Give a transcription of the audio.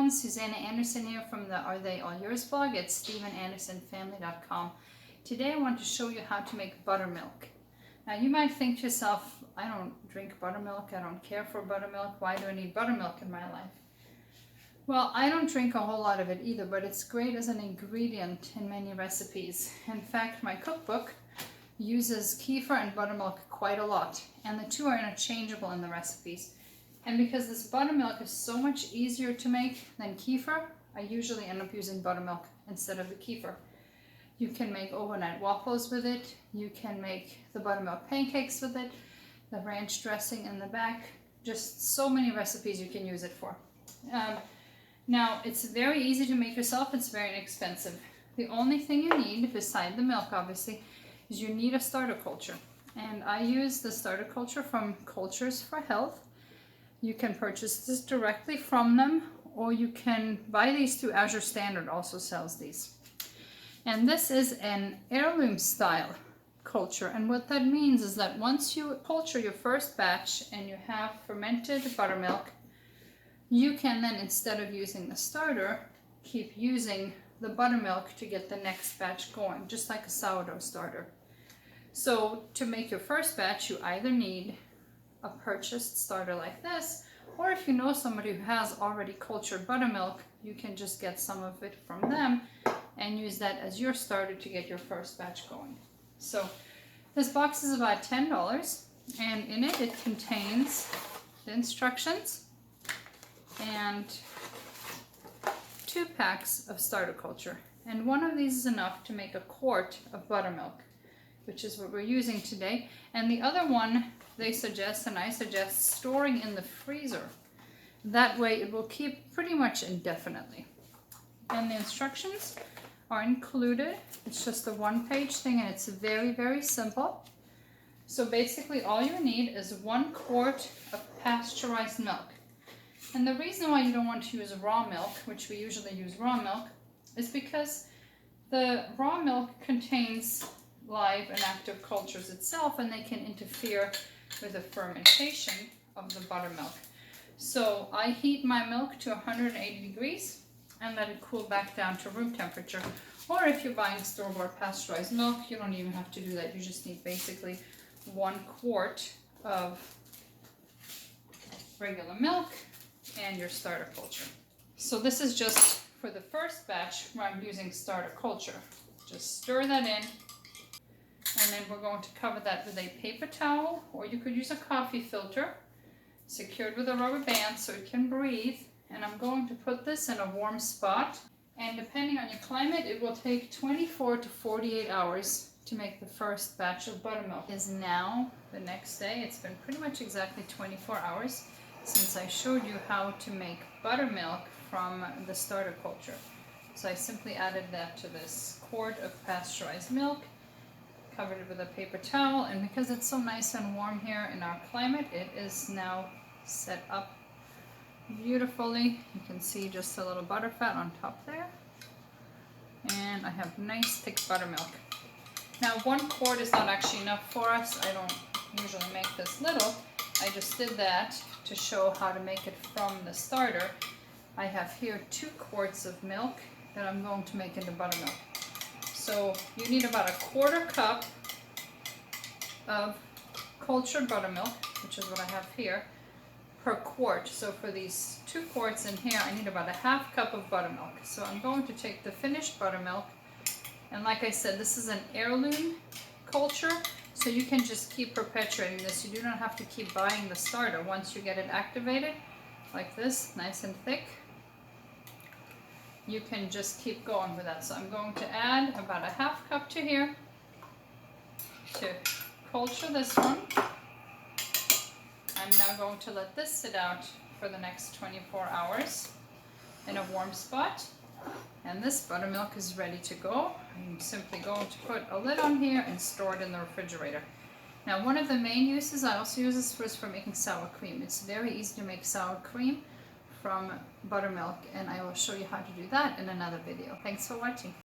everyone, Susanna Anderson here from the Are They All Yours blog at StephenAndersonFamily.com. Today I want to show you how to make buttermilk. Now you might think to yourself, I don't drink buttermilk, I don't care for buttermilk, why do I need buttermilk in my life? Well, I don't drink a whole lot of it either, but it's great as an ingredient in many recipes. In fact, my cookbook uses kefir and buttermilk quite a lot, and the two are interchangeable in the recipes. And because this buttermilk is so much easier to make than kefir, I usually end up using buttermilk instead of the kefir. You can make overnight waffles with it, you can make the buttermilk pancakes with it, the ranch dressing in the back, just so many recipes you can use it for. Now, it's very easy to make yourself, it's very inexpensive. The only thing you need, beside the milk obviously, is you need a starter culture. And I use the starter culture from Cultures for Health. You can purchase this directly from them, or you can buy these through Azure Standard, also sells these. And this is an heirloom style culture, and what that means is that once you culture your first batch and you have fermented buttermilk, you can then, instead of using the starter, keep using the buttermilk to get the next batch going, just like a sourdough starter. So to make your first batch, you either need a purchased starter like this, or if you know somebody who has already cultured buttermilk, you can just get some of it from them and use that as your starter to get your first batch going. So this box is about $10, and in it contains the instructions and 2 packs of starter culture, and one of these is enough to make a quart of buttermilk, which is what we're using today, and the other one they suggest, and I suggest, storing in the freezer. That way it will keep pretty much indefinitely. And the instructions are included. It's just a one-page thing, and it's very, very simple. So basically all you need is 1 quart of pasteurized milk. And the reason why you don't want to use raw milk, which we usually use raw milk, is because the raw milk contains live and active cultures itself, and they can interfere with the fermentation of the buttermilk. So I heat my milk to 180 degrees and let it cool back down to room temperature. Or if you're buying store-bought pasteurized milk, you don't even have to do that. You just need basically 1 quart of regular milk and your starter culture. So this is just for the first batch where I'm using starter culture. Just stir that in. And then we're going to cover that with a paper towel, or you could use a coffee filter secured with a rubber band so it can breathe. And I'm going to put this in a warm spot. And depending on your climate, it will take 24 to 48 hours to make the first batch of buttermilk. It is now the next day. It's been pretty much exactly 24 hours since I showed you how to make buttermilk from the starter culture. So I simply added that to this quart of pasteurized milk, covered it with a paper towel, and because it's so nice and warm here in our climate, it is now set up beautifully. You can see just a little butter fat on top there, and I have nice thick buttermilk. Now 1 quart is not actually enough for us. I don't usually make this little. I just did that to show how to make it from the starter. I have here 2 quarts of milk that I'm going to make into buttermilk. So you need about a 1/4 cup of cultured buttermilk, which is what I have here, per quart. So for these 2 quarts in here, I need about a 1/2 cup of buttermilk. So I'm going to take the finished buttermilk, and like I said, this is an heirloom culture, so you can just keep perpetuating this. You do not have to keep buying the starter. Once you get it activated, like this, nice and thick, you can just keep going with that. So I'm going to add about a 1/2 cup to here to culture this one. I'm now going to let this sit out for the next 24 hours in a warm spot. And this buttermilk is ready to go. I'm simply going to put a lid on here and store it in the refrigerator. Now one of the main uses I also use this for making sour cream. It's very easy to make sour cream from buttermilk, and I will show you how to do that in another video. Thanks for watching.